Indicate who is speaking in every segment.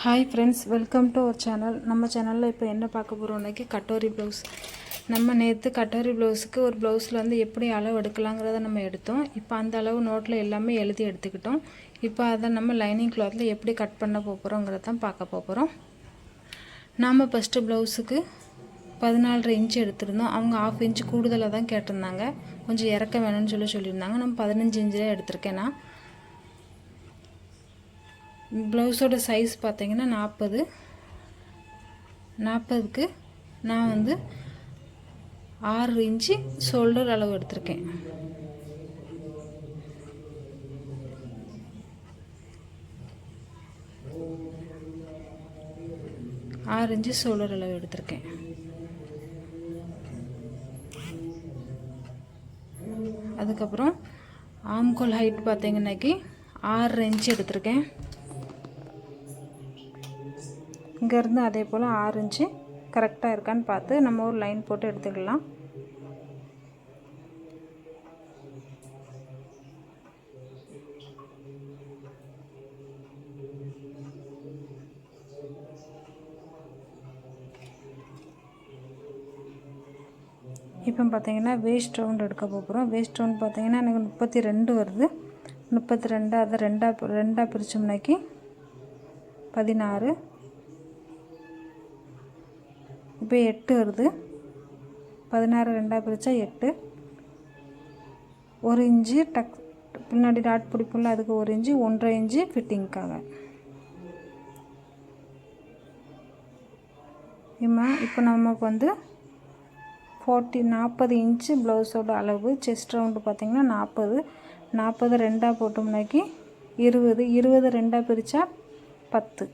Speaker 1: Hi friends, welcome to our channel. நம்ம சேனலில் இப்போ என்ன பார்க்க போகிறோம்னாக்கி கட்டோரி ப்ளவுஸ். நம்ம நேற்று கட்டோரி ப்ளவுஸுக்கு ஒரு ப்ளவுஸில் வந்து எப்படி அளவு எடுக்கலாங்கிறத நம்ம எடுத்தோம். இப்போ அந்த அளவு நோட்டில் எல்லாமே எழுதி எடுத்துக்கிட்டோம். இப்போ அதை நம்ம லைனிங் கிளாத்தில் எப்படி கட் பண்ண போகிறோங்கிறத தான் பார்க்க போகிறோம். நாம் ஃபஸ்ட்டு ப்ளவுஸுக்கு 14.5 இன்ச்சு எடுத்திருந்தோம். அவங்க 1/2 இன்ச்சு கூடுதலாக தான் கேட்டிருந்தாங்க. கொஞ்சம் இறக்க வேணும்னு சொல்லியிருந்தாங்க. நம்ம 15 இன்ச்சில் எடுத்திருக்கேன். நான் ப்ளவுஸோட சைஸ் பார்த்தீங்கன்னா 40க்கு நான் வந்து 6 இன்ச்சு ஷோல்டர் அளவு எடுத்திருக்கேன். ஷோல்டர் அளவு எடுத்திருக்கேன். அதுக்கப்புறம் ஆம்கோல் ஹைட் பார்த்தீங்கன்னாக்கி 6 இன்ச்சு எடுத்திருக்கேன். இங்கேருந்து அதே போல் 6 இன்ச்சு கரெக்டாக இருக்கான்னு பார்த்து நம்ம ஒரு லைன் போட்டு எடுத்துக்கலாம். இப்போ பார்த்தீங்கன்னா வேஸ்ட் ரவுண்ட் எடுக்க போகிறோம். வேஸ்ட் ரவுண்ட் பார்த்தீங்கன்னா எனக்கு 32 வருது. 32 அதை ரெண்டாக பிரித்தோம்னாக்கி 16. இப்போ 8 வருது. 16 ரெண்டாக பிரித்தா 8. 1 இன்ச்சு பின்னாடி டாட் பிடிப்புல அதுக்கு 1 இன்ச்சு 1.5 இன்ச்சு ஃபிட்டிங்க்காக. இப்போ நமக்கு வந்து 40 இன்ச்சு ப்ளவுஸோட அளவு. செஸ்ட் ரவுண்டு பார்த்திங்கன்னா 40 ரெண்டாக போட்டோம்னாக்கி 20 ரெண்டாக பிரித்தா 10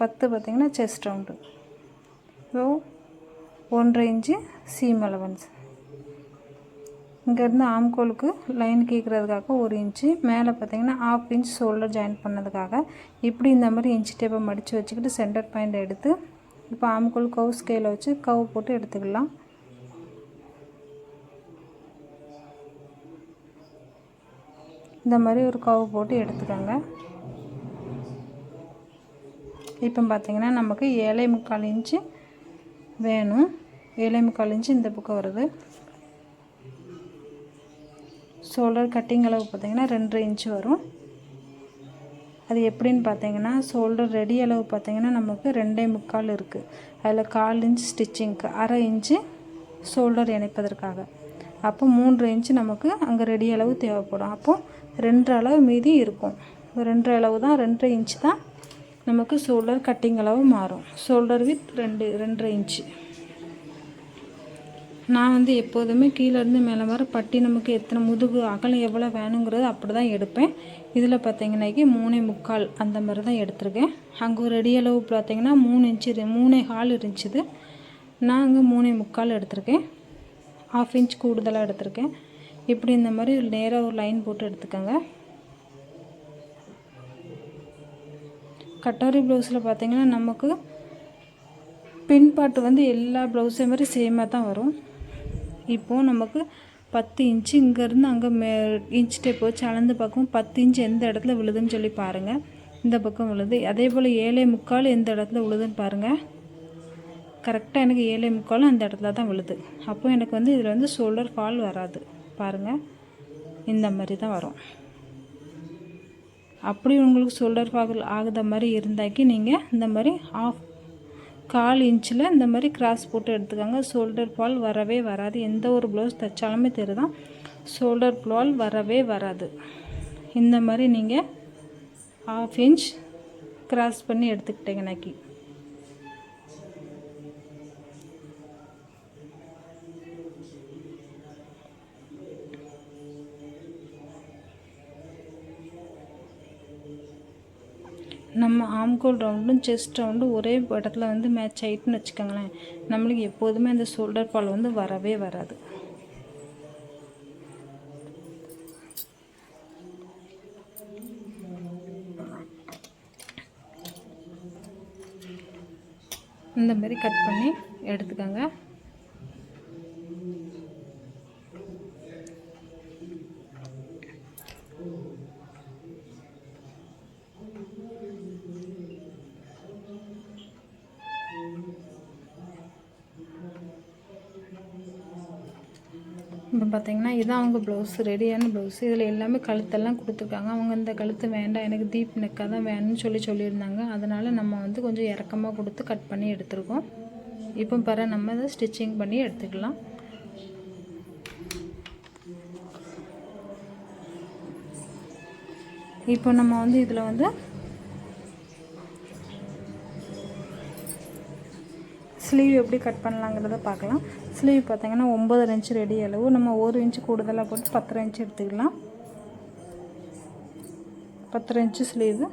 Speaker 1: பார்த்திங்கன்னா chest round. So 1.5 inch seam allowance. இங்கேருந்து ஆம்கோலுக்கு லைன் கேட்குறதுக்காக 1 இன்ச்சு மேலே பார்த்திங்கன்னா 1/2 இன்ச் ஷோல்டர் ஜாயின் பண்ணதுக்காக இப்படி இந்த மாதிரி இன்ச்சு டேப்பை மடித்து வச்சுக்கிட்டு சென்டர் பாயிண்ட் எடுத்து இப்போ ஆம்கோல் கவு ஸ்கேலை வச்சு கவு போட்டு எடுத்துக்கலாம். இந்த மாதிரி ஒரு கவு போட்டு எடுத்துக்கோங்க. இப்போ பார்த்திங்கன்னா நமக்கு 7.25 இன்ச்சு வேணும். 7.25 இன்ச்சு இந்த பக்கம் வருது. ஷோல்டர் கட்டிங் அளவு பார்த்திங்கன்னா 2.5 இன்ச்சு வரும். அது எப்படின்னு பார்த்தீங்கன்னா ஷோல்டர் ரெடி அளவு பார்த்திங்கன்னா நமக்கு 2.25 இருக்குது. அதில் 1/4 இன்ச் ஸ்டிச்சிங்க்கு, 1/2 இன்ச்சு ஷோல்டர் இணைப்பதற்காக. அப்போ 3 இன்ச்சு நமக்கு அங்கே ரெடி அளவு தேவைப்படும். அப்போது 2 அளவு மீதி இருக்கும். 2 அளவு தான், 2.5 இன்ச்சு தான் நமக்கு ஷோல்டர் கட்டிங் அளவு மாறும். Shoulder with 2.5 inch. நான் வந்து எப்போதுமே கீழேருந்து மேலே வர பட்டி நமக்கு எத்தனை முதுகு அகலம் எவ்வளோ வேணுங்கிறது அப்படி தான் எடுப்பேன். இதில் பார்த்தீங்கன்னாக்கி 3.25 அந்த மாதிரி தான் எடுத்திருக்கேன். அங்கே ஒரு ரெடி அளவு பார்த்தீங்கன்னா 3 இன்ச்சு 3.25 இருந்துச்சு. நான் அங்கே 3.25 எடுத்திருக்கேன். 1/2 இன்ச் கூடுதலாக எடுத்திருக்கேன். இப்படி இந்த மாதிரி நேராக ஒரு லைன் போட்டு எடுத்துக்கோங்க. கட்டோரி ப்ளவுஸில் பார்த்திங்கன்னா நமக்கு பின்பாட்டு வந்து எல்லா ப்ளவுஸே மாதிரி சேமாக தான் வரும். இப்போது நமக்கு 10 இன்ச்சு இங்கேருந்து அங்கே இன்ச் டேப் வச்சு அளந்து பார்க்கும். 10 இன்ச்சு எந்த இடத்துல விழுதுன்னு சொல்லி பாருங்கள். இந்த பக்கம் விழுது. அதே போல் 7.25 எந்த இடத்துல விழுதுன்னு பாருங்கள். கரெக்டாக எனக்கு 7.25 அந்த இடத்துல தான் விழுது. அப்போது எனக்கு வந்து இதில் வந்து ஷோல்டர் ஃபால் வராது. பாருங்கள், இந்த மாதிரி தான் வரும். அப்படி உங்களுக்கு ஷோல்டர் ஃபால் ஆகுத மாதிரி இருந்தாக்கி நீங்கள் இந்த மாதிரி 1/4 இன்ச்சில் இந்த மாதிரி கிராஸ் போட்டு எடுத்துக்கோங்க. ஷோல்டர் ஃபால் வரவே வராது. எந்த ஒரு ப்ளவுஸ் தைச்சாலுமே தெரியுதான் ஷோல்டர் ஃபால் வரவே வராது. இந்த மாதிரி நீங்கள் 1/2 இன்ச் கிராஸ் பண்ணி எடுத்துக்கிட்டீங்கனாக்கி நம்ம ஆம்கோல் ரவுண்டும் செஸ்ட் ரவுண்டும் ஒரே இடத்துல வந்து மேட்ச் ஆகிட்டுன்னு வச்சுக்கோங்களேன். நம்மளுக்கு எப்போதுமே அந்த ஷோல்டர் ஃபால் வந்து வரவே வராது. இந்த மாதிரி கட் பண்ணி எடுத்துக்கோங்க. இப்போ பார்த்தீங்கன்னா இதுதான் அவங்க ப்ளவுஸ், ரெடியான ப்ளவுஸ். இதில் எல்லாமே கழுத்தெல்லாம் கொடுத்துருக்காங்க. அவங்க இந்த கழுத்து வேண்டாம், எனக்கு டீப் நெக்காக தான் வேணும்னு சொல்லியிருந்தாங்க. அதனால் நம்ம வந்து கொஞ்சம் இறக்கமாக கொடுத்து கட் பண்ணி எடுத்துருக்கோம். இப்போ நம்ம இதை ஸ்டிச்சிங் பண்ணி எடுத்துக்கலாம். இப்போ நம்ம வந்து இதில் வந்து ஸ்லீவ் எப்படி கட் பண்ணலாங்கிறத பார்க்கலாம். ஸ்லீவ் பார்த்திங்கன்னா 9 இன்ச் ரெடி அளவு, நம்ம 1 இன்ச்சு கூடுதலாக போட்டு 10 இன்ச்சு எடுத்துக்கலாம். 10 இன்ச்சு ஸ்லீவு.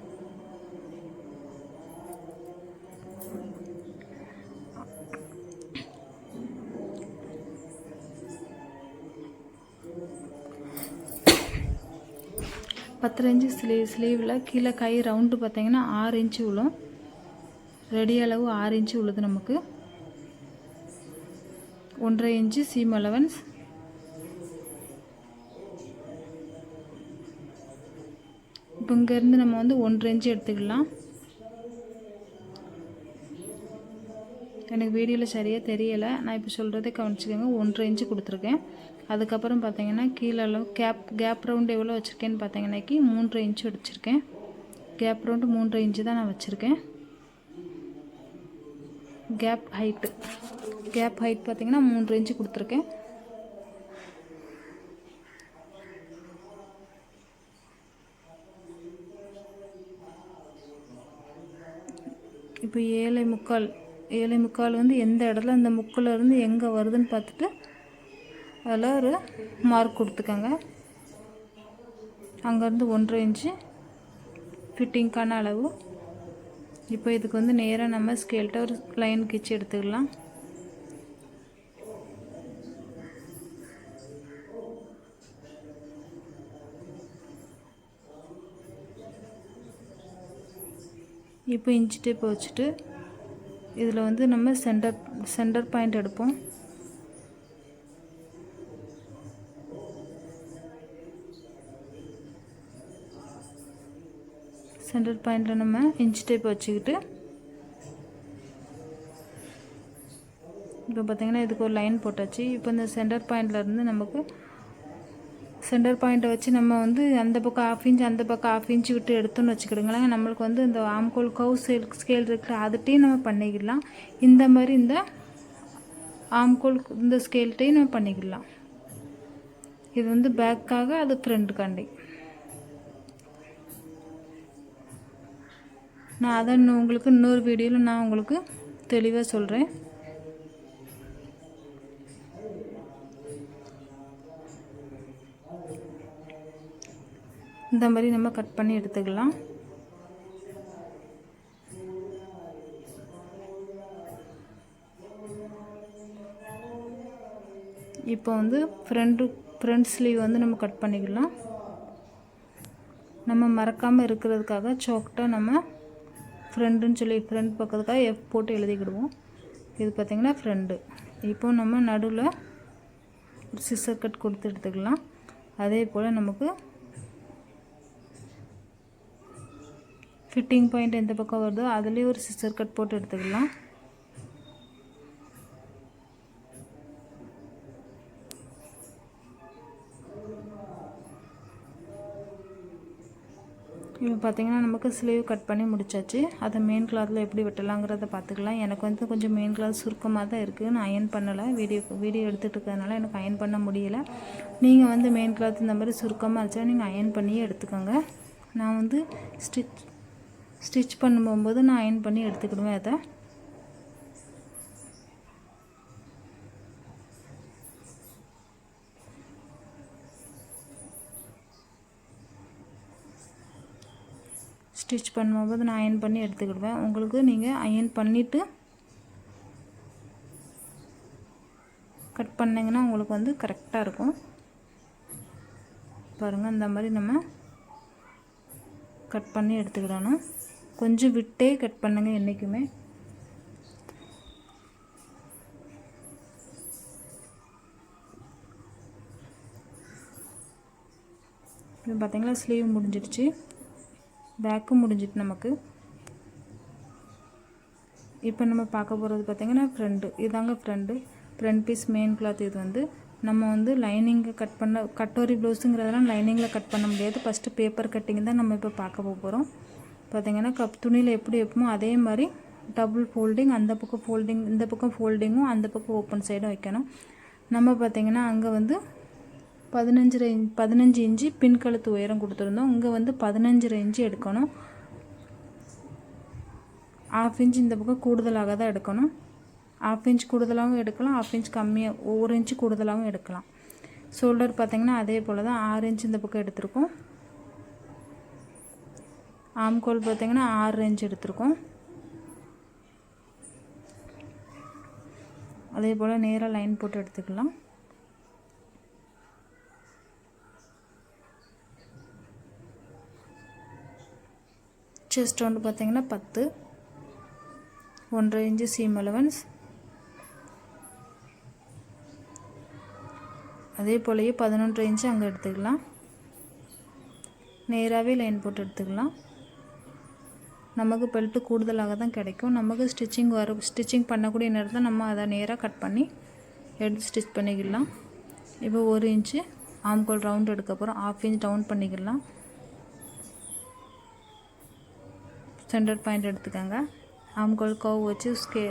Speaker 1: பத்து இன்ச்சு ஸ்லீவில் கீழே கை ரவுண்டு பார்த்திங்கன்னா 6 இன்ச்சு விழும். ரெடி அளவு 6 இன்ச்சு உள்ளது. நமக்கு 1.5 இன்ச்சு சீம் அலவன்ஸ். இப்போ இங்கேருந்து நம்ம வந்து 1.5 இன்ச்சு எடுத்துக்கலாம். எனக்கு வீடியோவில் சரியாக தெரியலை, நான் இப்போ சொல்கிறதே கவனிச்சுக்கோங்க. 1.5 இன்ச்சு கொடுத்துருக்கேன். அதுக்கப்புறம் பார்த்தீங்கன்னா கீழே அளவு கேப் ரவுண்டு எவ்வளோ வச்சுருக்கேன்னு பார்த்தீங்கன்னாக்கி 3.5 இன்ச்சு வச்சுருக்கேன். கேப் ரவுண்டு 3.5 இன்ச்சு தான் நான் வச்சுருக்கேன். கேப் ஹைட் பார்த்திங்கன்னா 3 இன்ச்சு கொடுத்துருக்கேன். இப்போ 7.25 வந்து எந்த இடத்துல அந்த முக்கில் இருந்து எங்கே வருதுன்னு பார்த்துட்டு அதில் ஒரு மார்க் கொடுத்துக்கோங்க. அங்கேருந்து 1.5 இன்ச்சு ஃபிட்டிங்க்கான அளவு. இப்போ இதுக்கு வந்து நேராக நம்ம ஸ்கேல்கிட்ட ஒரு லைன் கிச்சு எடுத்துக்கலாம். இப்போ இன்ச்சு டேப் வச்சுட்டு இதில் வந்து நம்ம சென்டர் பாயிண்ட் எடுப்போம். சென்டர் பாயிண்டில் நம்ம இன்ச் டேப் வச்சுக்கிட்டு இப்போ பார்த்திங்கன்னா இதுக்கு ஒரு லைன் போட்டாச்சு. இப்போ இந்த சென்டர் பாயிண்ட்லேருந்து நமக்கு சென்டர் பாயிண்ட்டை வச்சு நம்ம வந்து அந்த பக்கம் 1/2 இன்ச் அந்த பக்கம் 1/2 இன்ச்சு விட்டு எடுத்தோன்னு வச்சுக்கிடுங்களேன். நம்மளுக்கு வந்து இந்த ஆம்கோல் கவு ஸ்கேல் இருக்குல்ல, அதுட்டையும் நம்ம பண்ணிக்கிடலாம். இந்த மாதிரி இந்த ஆம்கோல் இந்த ஸ்கேல்ட்டையும் நம்ம பண்ணிக்கிடலாம். இது வந்து பேக்காக, அது ஃப்ரண்ட்டுக்காண்டி. நான் அதை உங்களுக்கு இன்னொரு வீடியோவில் நான் உங்களுக்கு தெளிவாக சொல்கிறேன். இந்த மாதிரி நம்ம கட் பண்ணி எடுத்துக்கலாம். இப்போ வந்து ஃப்ரண்ட் ஸ்லீவ் வந்து நம்ம கட் பண்ணிக்கலாம். நம்ம மறக்காமல் இருக்கிறதுக்காக சோக்கிட்ட நம்ம ஃப்ரண்ட்டுன்னு சொல்லி ஃப்ரண்ட் பக்கத்துக்காக எஃப் போட்டு எழுதிக்கிடுவோம். இது பார்த்திங்கன்னா ஃப்ரண்ட்டு. இப்போ நம்ம நடுவில் ஒரு சிசர் கட் கொடுத்து எடுத்துக்கலாம். அதே போல் நமக்கு ஃபிட்டிங் பாயிண்ட் எந்த பக்கம் வருதோ அதுலேயே ஒரு சிசர் கட் போட்டு எடுத்துக்கலாம். இப்போ பார்த்திங்கன்னா நமக்கு ஸ்லீவ் கட் பண்ணி முடிச்சாச்சு. அதை மெயின் கிளாத்தில் எப்படி வெட்டலாங்கிறத பார்த்துக்கலாம். எனக்கு வந்து கொஞ்சம் மெயின் கிளாத் சுருக்கமாக தான் இருக்குது. நான் அயன் பண்ணலை, வீடியோ எடுத்துகிட்டு இருக்கிறதுனால எனக்கு அயன் பண்ண முடியலை. நீங்கள் வந்து மெயின் கிளாத் இந்த மாதிரி சுருக்கமாக இருந்துச்சா நீங்கள் அயன் பண்ணியே எடுத்துக்கோங்க. நான் வந்து ஸ்டிச் பண்ணும்போது நான் அயன் பண்ணி எடுத்துக்கிடுவேன். அதை ஸ்டிச் பண்ணும்போது நான் அயன் பண்ணி எடுத்துக்கிடுவேன். உங்களுக்கு நீங்கள் அயன் பண்ணிவிட்டு கட் பண்ணிங்கன்னா உங்களுக்கு வந்து கரெக்டாக இருக்கும். பாருங்கள், இந்த மாதிரி நம்ம கட் பண்ணி எடுத்துக்கிடணும். கொஞ்சம் விட்டே கட் பண்ணுங்க என்றைக்குமே. இப்போ பார்த்தீங்களா ஸ்லீவ் முடிஞ்சிடுச்சு, பேக்கும் முடிஞ்சிட்டு நமக்கு. இப்போ நம்ம பார்க்க போகிறது பார்த்திங்கன்னா ஃப்ரண்ட்டு. இதாங்க ஃப்ரண்ட் பீஸ் மெயின் கிளாத். இது வந்து நம்ம வந்து லைனிங்கை கட் பண்ண கட்டோரி ப்ளவுஸுங்கிறதெல்லாம் லைனிங்கில் கட் பண்ண முடியாது. ஃபஸ்ட்டு பேப்பர் கட்டிங் தான் நம்ம இப்போ பார்க்க போகிறோம். பார்த்திங்கன்னா துணியில் எப்படி வைப்போமோ அதே மாதிரி டபுள் ஃபோல்டிங், அந்த பக்கம் ஃபோல்டிங், இந்த பக்கம் ஃபோல்டிங்கும், அந்த பக்கம் ஓப்பன் சைடும் வைக்கணும். நம்ம பார்த்திங்கன்னா அங்கே வந்து 15 இன்ச்சு பின் கழுத்து உயரம் கொடுத்துருந்தோம். இங்கே வந்து 15 இன்ச்சு எடுக்கணும். 1/2 இன்ச் இந்த பக்கம் கூடுதலாக தான் எடுக்கணும். 1/2 இன்ச் கூடுதலாகவும் எடுக்கலாம், 1/2 இன்ச் கம்மியாக 1 இன்ச்சு கூடுதலாகவும் எடுக்கலாம். ஷோல்டர் பார்த்திங்கன்னா அதே போல் தான் 6 இன்ச் இந்த பக்கம் எடுத்திருக்கோம். ஆம்கோல் பார்த்திங்கன்னா 6 இன்ச் எடுத்திருக்கோம். அதே போல் நேராக லைன் போட்டு எடுத்துக்கலாம். செஸ்ட் ரவுண்டு பார்த்திங்கன்னா 10, 1.5 இன்ச்சு சீம் அலவன்ஸ். அதே போலயே 11 இன்ச்சு அங்கே எடுத்துக்கலாம். நேராகவே லைன் போட்டு எடுத்துக்கலாம். நமக்கு பெல்ட்டு கூடுதலாக தான் கிடைக்கும். நமக்கு ஸ்டிச்சிங் பண்ணக்கூடிய நேரத்தில் நம்ம அதை நேராக கட் பண்ணி எடுத்து ஸ்டிச் பண்ணிக்கலாம். இப்போ 1 இன்ச்சு ஆம்கோல் ரவுண்ட் எடுக்க போகிறோம். 1/2 இன்ச் டவுன் பண்ணிக்கலாம். சென்டர் பாயிண்ட் எடுத்துக்கோங்க. ஆம்கோல் கர்வ் வச்சு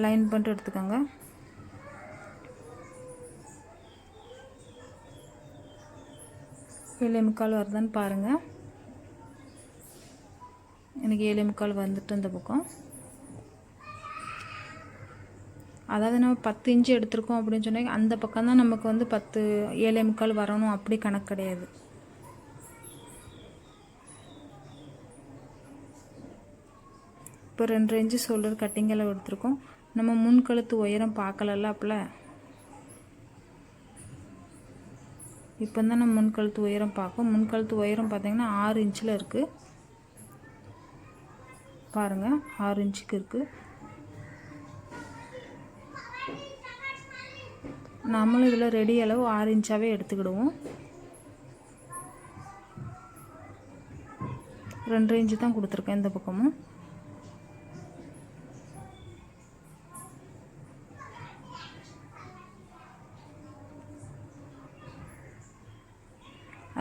Speaker 1: லைன் பண்ணிட்டு எடுத்துக்கோங்க. ஏழே முக்கால் வருதான்னு பாருங்கள். எனக்கு 7.25 வந்துட்டு இந்த பக்கம். அதாவது நம்ம 10 இன்ச்சு எடுத்திருக்கோம் அப்படின்னு சொன்னால் அந்த பக்கம் தான் நமக்கு வந்து 7.25 வரணும், அப்படி கணக்கு கிடையாது. இப்போ 2 இன்ச்சு ஷோல்டர் கட்டிங் அளவு எடுத்திருக்கோம். நம்ம முன் கழுத்து உயரம் பார்க்கலல்ல அப்பல. இப்போ தான் நம்ம முன் கழுத்து உயரம் பார்க்கும். முன் கழுத்து உயரம் பார்த்திங்கன்னா 6 இன்ச்சில் இருக்குது பாருங்கள். 6 இன்ச்சுக்கு இருக்குது. நம்மளும் இதில் ரெடி அளவு 6 இன்ச்சாகவே எடுத்துக்கிடுவோம். 2 இன்ச்சு தான் கொடுத்துருக்கேன் இந்த பக்கமும்.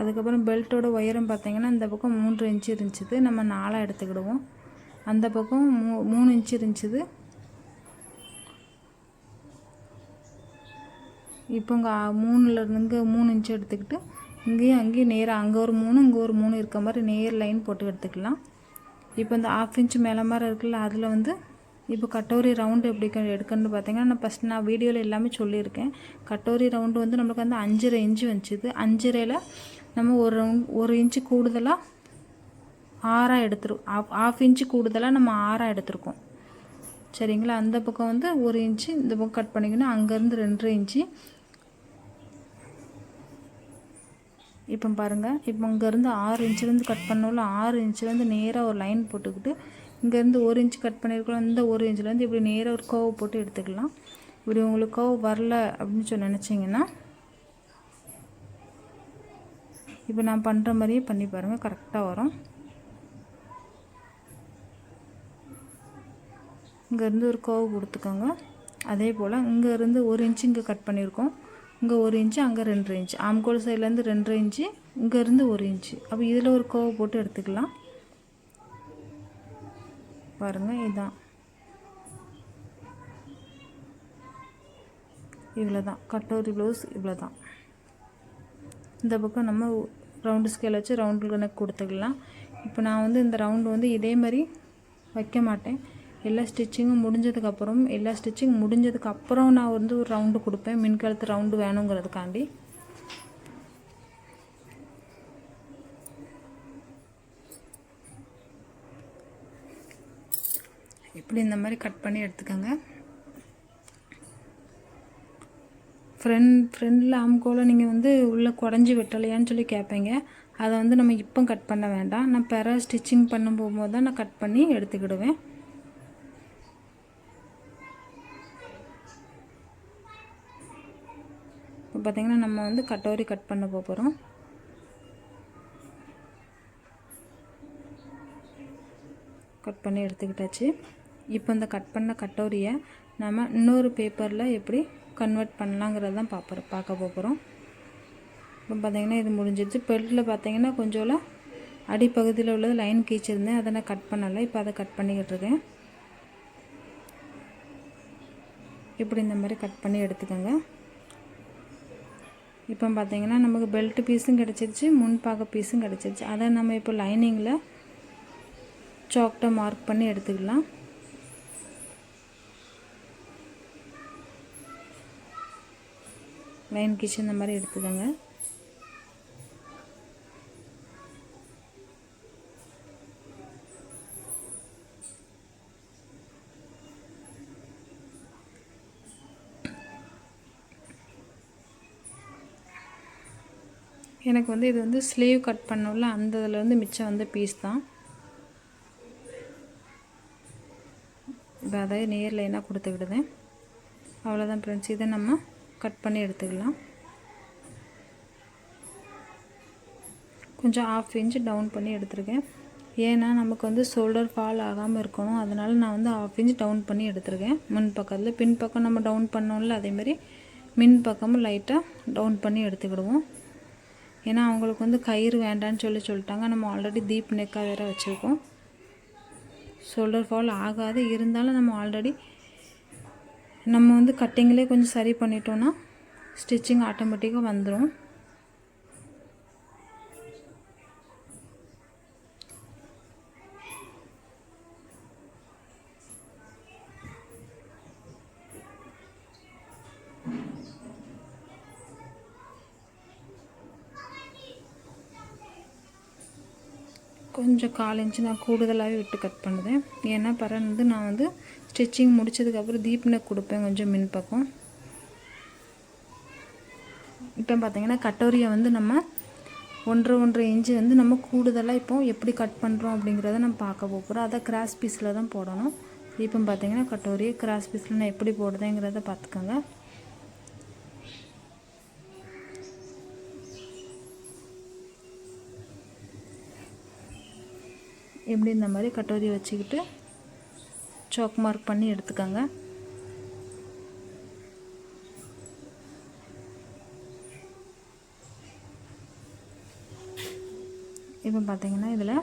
Speaker 1: அதுக்கப்புறம் பெல்ட்டோட உயரம் பார்த்திங்கன்னா இந்த பக்கம் 3 இன்ச்சு இருந்துச்சு, நம்ம 4 எடுத்துக்கிடுவோம். அந்த பக்கம் 3 இன்ச்சு இருந்துச்சு. இப்போ இங்கே 3லேருந்து இங்கே 3 இன்ச்சு எடுத்துக்கிட்டு அங்கேயும் நேராக அங்கே ஒரு 3 இங்கே ஒரு 3 இருக்க மாதிரி நேர் லைன் போட்டு எடுத்துக்கலாம். இப்போ இந்த 1/2 இன்ச்சு மேலே மாதிரி இருக்குல்ல, அதில் வந்து இப்போ கட்டோரி ரவுண்டு எப்படி எடுக்கணும்னு பார்த்தீங்கன்னா நான் வீடியோவில் எல்லாமே சொல்லியிருக்கேன். கட்டோரி ரவுண்டு வந்து நம்மளுக்கு வந்து 5.5 இன்ச்சு வந்துச்சுது. 5.5ல் நம்ம ஒரு இன்ச்சு கூடுதலாக 6 எடுத்துருக்கோம். 1/2 இன்ச்சு கூடுதலாக நம்ம 6 எடுத்துருக்கோம். சரிங்களா? அந்த பக்கம் வந்து 1 இன்ச்சு இந்த பக்கம் கட் பண்ணிக்கணும். அங்கேருந்து 2.5 இன்ச்சு. இப்போ பாருங்கள், இப்போ இங்கேருந்து 6 இன்ச்சுலேருந்து கட் பண்ணோம்ல, 6 இன்ச்சுலேருந்து நேராக ஒரு லைன் போட்டுக்கிட்டு இங்கேருந்து 1 இன்ச்சு கட் பண்ணியிருக்கோம். இந்த 1 இன்ச்சுலேருந்து இப்படி நேராக ஒரு கர்வ் போட்டு எடுத்துக்கலாம். இப்படி உங்களுக்கு கர்வ் வரல அப்படின்னு நினச்சிங்கன்னா இப்போ நான் பண்ணுற மாதிரியே பண்ணி பாருங்கள், கரெக்டாக வரும். இங்கேருந்து ஒரு கர்வ் கொடுத்துக்கோங்க. அதே போல் இங்கேருந்து 1 இன்ச்சு இங்கே கட் பண்ணியிருக்கோம். இங்கே 1 இன்ச்சு, அங்கே 2.5 இன்ச்சு. ஆம்கோல் சைட்லேருந்து 2.5 இன்ச்சு, இங்கேருந்து 1 இன்ச்சு. அப்போ இதில் ஒரு கர்வ் போட்டு எடுத்துக்கலாம். பாருங்கள், இதுதான், இவ்வளோ தான் கட்டோரி ப்ளவுஸ். இவ்வளோ தான். இந்த பக்கம் நம்ம ரவுண்டு ஸ்கேல் வச்சு ரவுண்டு கணக்கு கொடுத்துக்கலாம். இப்போ நான் வந்து இந்த ரவுண்டு வந்து இதே மாதிரி வைக்க மாட்டேன். எல்லா ஸ்டிச்சிங்கும் முடிஞ்சதுக்கப்புறம் நான் வந்து ஒரு ரவுண்டு கொடுப்பேன். மின்கழுத்து ரவுண்டு வேணுங்கிறதுக்காண்டி. இப்படி இந்த மாதிரி கட் பண்ணி எடுத்துக்கோங்க. ஃப்ரெண்டில் ஆம்கோலை நீங்கள் வந்து உள்ளே குடஞ்சி வெட்டலையான்னு சொல்லி கேட்பீங்க. அதை வந்து நம்ம இப்போ கட் பண்ண வேண்டாம். நான் ஸ்டிச்சிங் பண்ண போகும்போது தான் நான் கட் பண்ணி எடுத்துக்கிடுவேன். இப்போ பார்த்திங்கன்னா நம்ம வந்து கட்டோரி கட் பண்ண போகிறோம். கட் பண்ணி எடுத்துக்கிட்டாச்சு. இப்போ இந்த கட் பண்ண கட்டோரியை நம்ம இன்னொரு பேப்பரில் எப்படி கன்வெர்ட் பண்ணலாங்கிறது தான் பார்க்க போகிறோம். இப்போ பார்த்திங்கன்னா இது முடிஞ்சிடுச்சு. பெல்ட்டில் பார்த்திங்கன்னா கொஞ்சம் அடிப்பகுதியில் உள்ளது லைன் கீச்சிருந்தேன், அதை நான் கட் பண்ணலை. இப்போ அதை கட் பண்ணிக்கிட்டு இருக்கேன். இப்படி இந்த மாதிரி கட் பண்ணி எடுத்துக்கோங்க. இப்போ பார்த்திங்கன்னா நமக்கு பெல்ட் பீஸும் கிடச்சிருச்சு, முன்பாக பீஸும் கிடச்சிருச்சு. அதை நம்ம இப்போ லைனிங்கில் சாக்டை மார்க் பண்ணி எடுத்துக்கலாம். லைன் கீச்சு இந்த மாதிரி எடுத்துக்கோங்க. எனக்கு வந்து இது வந்து ஸ்லீவ் கட் பண்ணோம்ல, அந்த இதில் வந்து மிச்சம் வந்து பீஸ் தான். இப்போ அதை நேர் லைனாக கொடுத்துக்கிடுதேன். அவ்வளோதான் ஃப்ரெண்ட்ஸ். இதை நம்ம கட் பண்ணி எடுத்துக்கலாம். கொஞ்சம் 1/2 இன்ச் டவுன் பண்ணி எடுத்துருக்கேன். ஏன்னா நமக்கு வந்து ஷோல்டர் ஃபால் ஆகாமல் இருக்கணும், அதனால் நான் வந்து 1/2 இன்ச் டவுன் பண்ணி எடுத்துருக்கேன். முன் பக்கத்தில் பின் பக்கம் நம்ம டவுன் பண்ணோம்ல, அதேமாதிரி மின் பக்கமும் லைட்டாக டவுன் பண்ணி எடுத்துக்கிடுவோம். ஏன்னா அவங்களுக்கு வந்து கயிறு வேண்டான்னு சொல்லிட்டாங்க. நம்ம ஆல்ரெடி டீப் நெக்காக வேறு வச்சுருக்கோம். ஷோல்டர் ஃபால் ஆகாது, இருந்தாலும் நம்ம ஆல்ரெடி நம்ம வந்து கட்டிங்லேயே கொஞ்சம் சரி பண்ணிட்டோன்னா ஸ்டிச்சிங் ஆட்டோமேட்டிக்காக வந்துடும். கொஞ்சம் 1/4 இன்ச்சு நான் கூடுதலாகவே விட்டு கட் பண்ணுவேன். ஏன்னா வந்து நான் வந்து ஸ்டிச்சிங் முடித்ததுக்கப்புறம் டீப் நெக் கொடுப்பேன் கொஞ்சம் மின் பக்கம். இப்போ பார்த்திங்கன்னா கட்டோரியை வந்து நம்ம 1.5 இன்ச்சு வந்து நம்ம கூடுதலாக இப்போ எப்படி கட் பண்ணுறோம் அப்படிங்கிறத நம்ம பார்க்க போகிறோம். அதை கிராஸ் பீஸில் தான் போடணும். இப்போ பார்த்திங்கன்னா கட்டோரியை கிராஸ் பீஸில் நான் எப்படி போடுறேங்கிறத பார்த்துக்கோங்க. எப்படி இந்த மாதிரி கட்டோரியை வச்சுக்கிட்டு சாக் மார்க் பண்ணி எடுத்துக்கோங்க. இப்போ பார்த்தீங்கன்னா இதில்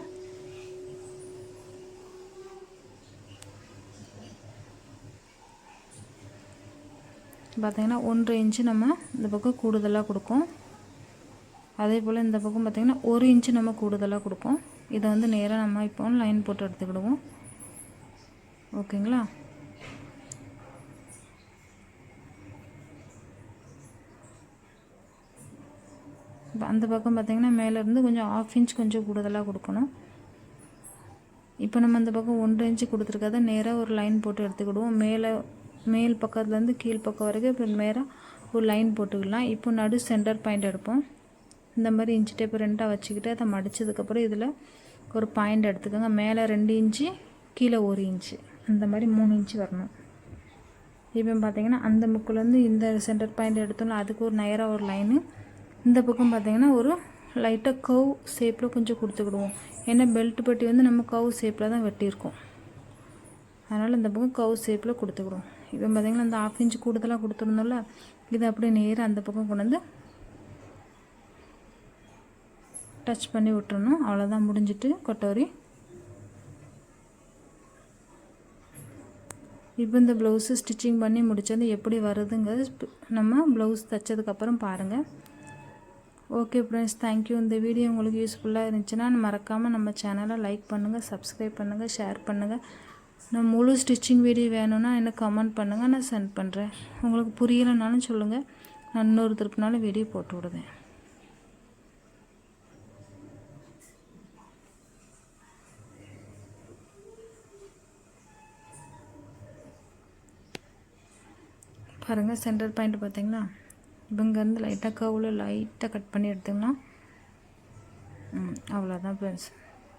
Speaker 1: பார்த்தீங்கன்னா 1.5 இன்ச்சு நம்ம இந்த பக்கம் கூடுதலாக கொடுக்கும். அதே போல் இந்த பக்கம் பார்த்திங்கன்னா 1 இன்ச்சு நம்ம கூடுதலாக கொடுப்போம். இதை வந்து நேராக நம்ம இப்போ லைன் போட்டு எடுத்துக்கிடுவோம். ஓகேங்களா? இப்போ அந்த பக்கம் பார்த்திங்கன்னா மேலேருந்து கொஞ்சம் 1/2 இன்ச் கொஞ்சம் கூடுதலாக கொடுக்கணும். இப்போ நம்ம அந்த பக்கம் 1 இன்ச்சு கொடுத்துருக்காத நேராக ஒரு லைன் போட்டு எடுத்துக்கிடுவோம். மேல் பக்கத்துலேருந்து கீழ் பக்கம் வரைக்கும் இப்போ நேராக ஒரு லைன் போட்டுக்கலாம். இப்போ நடு சென்டர் பாயிண்ட் எடுப்போம். இந்த மாதிரி இன்ச்சு டேப் 2ஆக வச்சுக்கிட்டு அதை மடித்ததுக்கப்புறம் இதில் ஒரு பாயிண்ட் எடுத்துக்கோங்க. மேலே 2 இன்ச்சு, கீழே 1 இன்ச்சு, அந்த மாதிரி 3 இன்ச்சு வரணும். இப்போ பார்த்திங்கன்னா அந்த முக்குலேருந்து இந்த சென்டர் பாயிண்ட் எடுத்தோம்னா அதுக்கு ஒரு நேராக ஒரு லைனு. இந்த பக்கம் பார்த்திங்கன்னா ஒரு லைட்டாக கவ் ஷேப்பில் கொஞ்சம் கொடுத்துக்கிடுவோம். ஏன்னா பெல்ட் பட்டி வந்து நம்ம கவ் ஷேப்பில் தான் வெட்டியிருக்கோம், அதனால் இந்த பக்கம் கவ் ஷேப்பில் கொடுத்துக்கிடுவோம். இப்போ பார்த்திங்கன்னா அந்த 1/2 இன்ச்சு கூடுதலாக கொடுத்துருந்தோம்ல, இதை அப்படியே நேராக அந்த பக்கம் கொண்டு வந்து டச் பண்ணி விட்டுறணும். அவ்வளோதான், முடிஞ்சிட்டு கட்டோரி. இப்போ இந்த ப்ளவுஸு ஸ்டிச்சிங் பண்ணி முடிச்சது எப்படி வருதுங்கிறது நம்ம ப்ளவுஸ் தைச்சதுக்கப்புறம் பாருங்கள். Okay friends, thank you. இந்த வீடியோ உங்களுக்கு யூஸ்ஃபுல்லாக இருந்துச்சுன்னா மறக்காமல் நம்ம சேனலை லைக் பண்ணுங்கள், சப்ஸ்கிரைப் பண்ணுங்கள், ஷேர் பண்ணுங்கள். நான் முழு ஸ்டிச்சிங் வீடியோ வேணும்னா எனக்கு கமெண்ட் பண்ணுங்கள், நான் சென்ட் பண்ணுறேன். உங்களுக்கு புரியலைனாலும் சொல்லுங்கள், நான் இன்னொரு திருப்பினாலும் வீடியோ போட்டு விடுவேன். பாருங்கள், சென்டர் பாயிண்ட் பார்த்தீங்கன்னா இங்கேருந்து லைட்டாக கவுவில் லைட்டாக கட் பண்ணி எடுத்தோம்னா அவ்வளோதான் ஃப்ரெண்ட்ஸ்.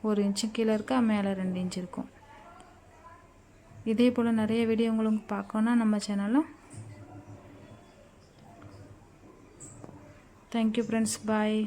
Speaker 1: 1 இன்ச்சு கீழே இருக்கா, மேலே 2 இன்ச்சு இருக்கும். இதே போல் நிறைய வீடியோ உங்களுக்கு பார்க்கணுன்னா நம்ம சேனலில். தேங்க்யூ ஃப்ரெண்ட்ஸ், பாய்.